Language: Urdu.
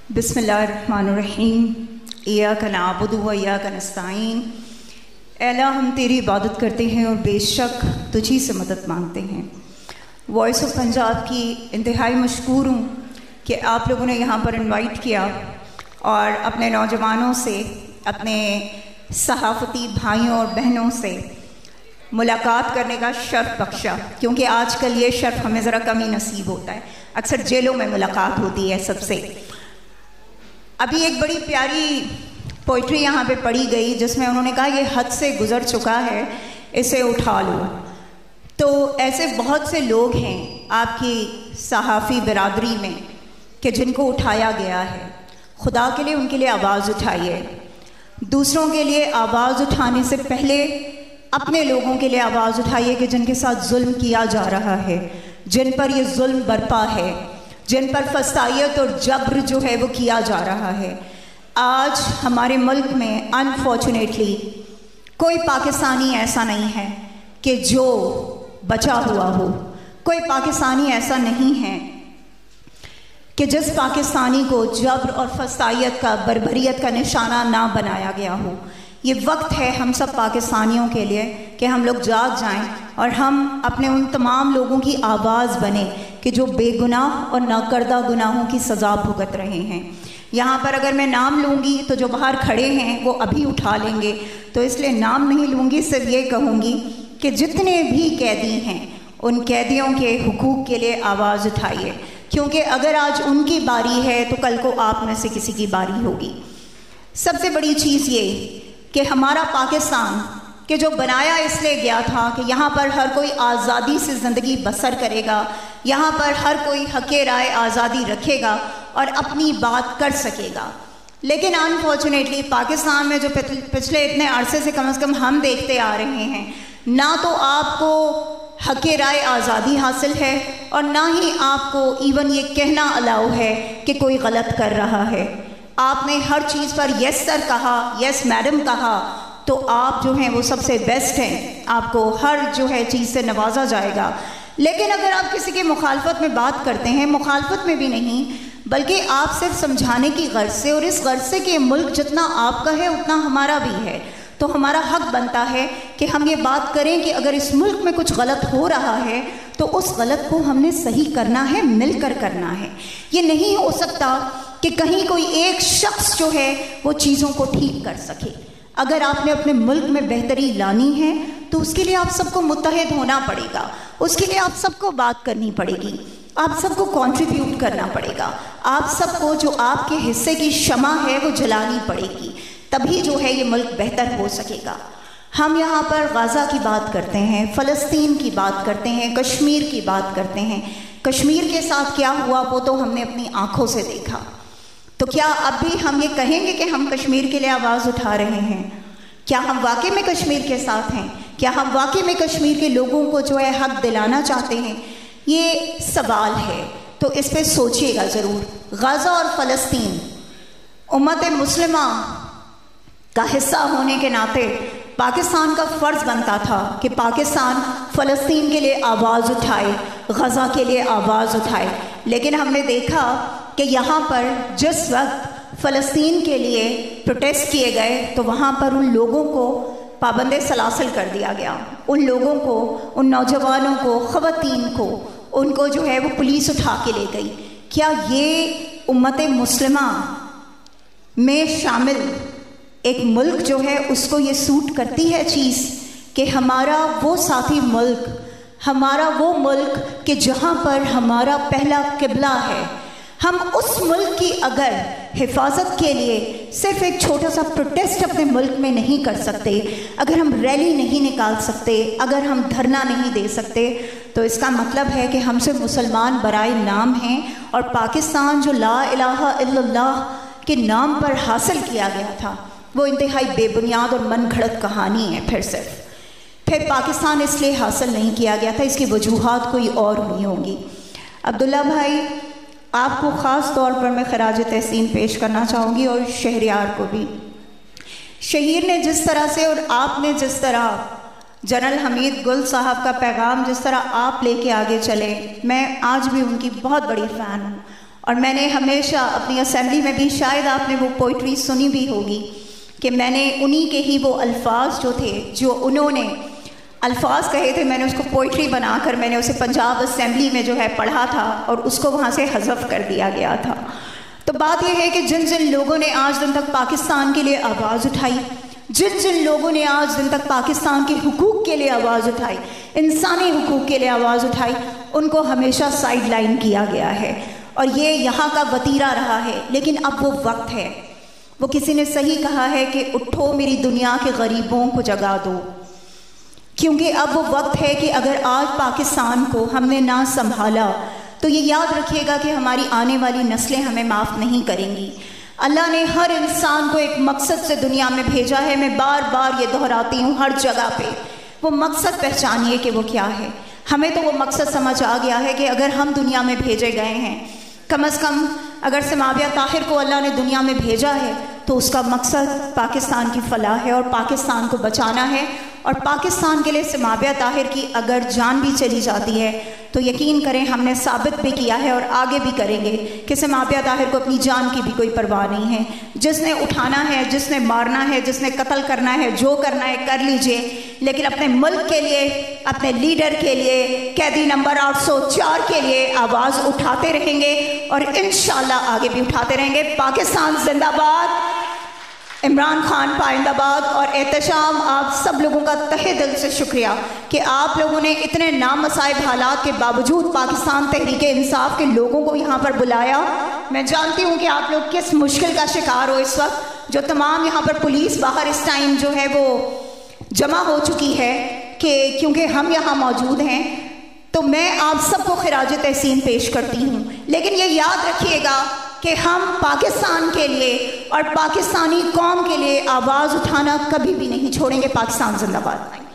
بسم اللہ الرحمن الرحیم ایاک نعبد و ایاک نستعین۔ اے اللہ ہم تیری عبادت کرتے ہیں اور بے شک تجھی سے مدد مانگتے ہیں۔ وائس آف پنجاب کی انتہائی مشکور ہوں کہ آپ لوگوں نے یہاں پر انوائٹ کیا اور اپنے نوجوانوں سے، اپنے صحافتی بھائیوں اور بہنوں سے ملاقات کرنے کا شرف بخشا، کیونکہ آج کل یہ شرف ہمیں ذرا کم ہی نصیب ہوتا ہے، اکثر جیلوں میں ملاقات ہوتی ہے سب سے۔ ابھی ایک بڑی پیاری پوئٹری یہاں پہ پڑھی گئی جس میں انہوں نے کہا یہ حد سے گزر چکا ہے، اسے اٹھا لو۔ تو ایسے بہت سے لوگ ہیں آپ کی صحافی برادری میں کہ جن کو اٹھایا گیا ہے۔ خدا کے لیے ان کے لیے آواز اٹھائیے۔ دوسروں کے لیے آواز اٹھانے سے پہلے اپنے لوگوں کے لیے آواز اٹھائیے کہ جن کے ساتھ ظلم کیا جا رہا ہے، جن پر یہ ظلم برپا ہے، جن پر فسادیت اور جبر جو ہے وہ کیا جا رہا ہے۔ آج ہمارے ملک میں انفارچونیٹلی کوئی پاکستانی ایسا نہیں ہے کہ جو بچا ہوا ہو، کوئی پاکستانی ایسا نہیں ہے کہ جس پاکستانی کو جبر اور فسادیت کا، بربریت کا نشانہ نہ بنایا گیا ہو۔ یہ وقت ہے ہم سب پاکستانیوں کے لیے کہ ہم لوگ جاگ جائیں اور ہم اپنے ان تمام لوگوں کی آواز بنیں کہ جو بے گناہ اور ناکردہ گناہوں کی سزا بھگت رہے ہیں۔ یہاں پر اگر میں نام لوں گی تو جو باہر کھڑے ہیں وہ ابھی اٹھا لیں گے، تو اس لیے نام نہیں لوں گی، صرف یہ کہوں گی کہ جتنے بھی قیدی ہیں ان قیدیوں کے حقوق کے لیے آواز اٹھائیے، کیونکہ اگر آج ان کی باری ہے تو کل کو آپ میں سے کسی کی باری ہوگی۔ سب سے بڑی چیز یہ کہ ہمارا پاکستان کہ جو بنایا اس لیے گیا تھا کہ یہاں پر ہر کوئی آزادی سے زندگی بسر کرے گا، یہاں پر ہر کوئی حق رائے آزادی رکھے گا اور اپنی بات کر سکے گا۔ لیکن انفارچونیٹلی پاکستان میں جو پچھلے اتنے عرصے سے کم از کم ہم دیکھتے آ رہے ہیں، نہ تو آپ کو حق رائے آزادی حاصل ہے اور نہ ہی آپ کو ایون یہ کہنا الاؤ ہے کہ کوئی غلط کر رہا ہے۔ آپ نے ہر چیز پر یس سر کہا، یس میڈم کہا، تو آپ جو ہیں وہ سب سے بیسٹ ہیں، آپ کو ہر جو ہے چیز سے نوازا جائے گا۔ لیکن اگر آپ کسی کے مخالفت میں بات کرتے ہیں، مخالفت میں بھی نہیں بلکہ آپ صرف سمجھانے کی غرض سے، اور اس غرض سے کہ ملک جتنا آپ کا ہے اتنا ہمارا بھی ہے، تو ہمارا حق بنتا ہے کہ ہم یہ بات کریں کہ اگر اس ملک میں کچھ غلط ہو رہا ہے تو اس غلط کو ہم نے صحیح کرنا ہے، مل کر کرنا ہے۔ یہ نہیں ہو سکتا کہ کہیں کوئی ایک شخص جو ہے وہ چیزوں کو ٹھیک کر سکے۔ اگر آپ نے اپنے ملک میں بہتری لانی ہے تو اس کے لیے آپ سب کو متحد ہونا پڑے گا، اس کے لیے آپ سب کو بات کرنی پڑے گی، آپ سب کو کنٹریبیوٹ کرنا پڑے گا، آپ سب کو جو آپ کے حصے کی شمع ہے وہ جلانی پڑے گی، تبھی جو ہے یہ ملک بہتر ہو سکے گا۔ ہم یہاں پر غزہ کی بات کرتے ہیں، فلسطین کی بات کرتے ہیں، کشمیر کی بات کرتے ہیں۔ کشمیر کے ساتھ کیا ہوا وہ تو ہم نے اپنی آنکھوں سے دیکھا، تو کیا اب بھی ہم یہ کہیں گے کہ ہم کشمیر کے لیے آواز اٹھا رہے ہیں؟ کیا ہم واقعی میں کشمیر کے ساتھ ہیں؟ کیا ہم واقعی میں کشمیر کے لوگوں کو جو ہے حق دلانا چاہتے ہیں؟ یہ سوال ہے، تو اس پہ سوچیے گا ضرور۔ غزہ اور فلسطین امت مسلمہ کا حصہ ہونے کے ناطے پاکستان کا فرض بنتا تھا کہ پاکستان فلسطین کے لیے آواز اٹھائے، غزہ کے لیے آواز اٹھائے۔ لیکن ہم نے دیکھا کہ یہاں پر جس وقت فلسطین کے لیے پروٹیسٹ کیے گئے تو وہاں پر ان لوگوں کو پابند سلاسل کر دیا گیا، ان لوگوں کو، ان نوجوانوں کو، خواتین کو، ان کو جو ہے وہ پولیس اٹھا کے لے گئی۔ کیا یہ امت مسلمہ میں شامل ایک ملک جو ہے اس کو یہ سوٹ کرتی ہے چیز کہ ہمارا وہ ساتھی ملک، ہمارا وہ ملک کہ جہاں پر ہمارا پہلا قبلہ ہے، ہم اس ملک کی اگر حفاظت کے لیے صرف ایک چھوٹا سا پروٹیسٹ اپنے ملک میں نہیں کر سکتے، اگر ہم ریلی نہیں نکال سکتے، اگر ہم دھرنا نہیں دے سکتے، تو اس کا مطلب ہے کہ ہم سے مسلمان برائے نام ہیں، اور پاکستان جو لا الہ الا اللہ کے نام پر حاصل کیا گیا تھا وہ انتہائی بے بنیاد اور من گھڑت کہانی ہے۔ پھر پاکستان اس لیے حاصل نہیں کیا گیا تھا، اس کی وجوہات کوئی اور ہوئی ہوں گی۔ عبداللہ بھائی، آپ کو خاص طور پر میں خراج تحسین پیش کرنا چاہوں گی، اور شہریار کو بھی۔ شہیر نے جس طرح سے اور آپ نے جس طرح جنرل حمید گل صاحب کا پیغام جس طرح آپ لے کے آگے چلے، میں آج بھی ان کی بہت بڑی فین ہوں، اور میں نے ہمیشہ اپنی اسمبلی میں بھی، شاید آپ نے وہ پوئٹری سنی بھی ہوگی، کہ میں نے انہی کے ہی وہ الفاظ جو تھے، جو انہوں نے الفاظ کہے تھے، میں نے اس کو پوئٹری بنا کر میں نے اسے پنجاب اسمبلی میں جو ہے پڑھا تھا، اور اس کو وہاں سے حذف کر دیا گیا تھا۔ تو بات یہ ہے کہ جن جن لوگوں نے آج دن تک پاکستان کے لیے آواز اٹھائی، جن جن لوگوں نے آج دن تک پاکستان کے حقوق کے لیے آواز اٹھائی، انسانی حقوق کے لیے آواز اٹھائی، ان کو ہمیشہ سائیڈ لائن کیا گیا ہے، اور یہ یہاں کا وتیرہ رہا ہے۔ لیکن اب وہ وقت ہے، وہ کسی نے صحیح کہا ہے کہ اٹھو میری دنیا کے غریبوں کو جگا دو، کیونکہ اب وہ وقت ہے کہ اگر آج پاکستان کو ہم نے نہ سنبھالا تو یہ یاد رکھیے گا کہ ہماری آنے والی نسلیں ہمیں معاف نہیں کریں گی۔ اللہ نے ہر انسان کو ایک مقصد سے دنیا میں بھیجا ہے، میں بار بار یہ دہراتی ہوں ہر جگہ پہ، وہ مقصد پہچانیے کہ وہ کیا ہے۔ ہمیں تو وہ مقصد سمجھ آ گیا ہے کہ اگر ہم دنیا میں بھیجے گئے ہیں، کم از کم اگر سماویہ طاہر کو اللہ نے دنیا میں بھیجا ہے تو اس کا مقصد پاکستان کی فلاح ہے اور پاکستان کو بچانا ہے، اور پاکستان کے لیے سماویہ طاہر کی اگر جان بھی چلی جاتی ہے تو یقین کریں ہم نے ثابت بھی کیا ہے اور آگے بھی کریں گے کہ سماویہ طاہر کو اپنی جان کی بھی کوئی پرواہ نہیں ہے۔ جس نے اٹھانا ہے، جس نے مارنا ہے، جس نے قتل کرنا ہے، جو کرنا ہے کر لیجئے، لیکن اپنے ملک کے لیے، اپنے لیڈر کے لیے، قیدی نمبر 804 کے لیے آواز اٹھاتے رہیں گے، اور انشاءاللہ آگے بھی اٹھاتے رہیں گے۔ پاکستان زندہ باد، عمران خان پائندہ باد۔ اور احتشام، آپ سب لوگوں کا تہہ دل سے شکریہ کہ آپ لوگوں نے اتنے نامصائب حالات کے باوجود پاکستان تحریک انصاف کے لوگوں کو یہاں پر بلایا۔ میں جانتی ہوں کہ آپ لوگ کس مشکل کا شکار ہو اس وقت، جو تمام یہاں پر پولیس باہر اس ٹائم جو ہے وہ جمع ہو چکی ہے، کہ کیونکہ ہم یہاں موجود ہیں، تو میں آپ سب کو خراج تحسین پیش کرتی ہوں۔ لیکن یہ یاد رکھیے گا کہ ہم پاکستان کے لیے اور پاکستانی قوم کے لیے آواز اٹھانا کبھی بھی نہیں چھوڑیں گے۔ پاکستان زندہ باد۔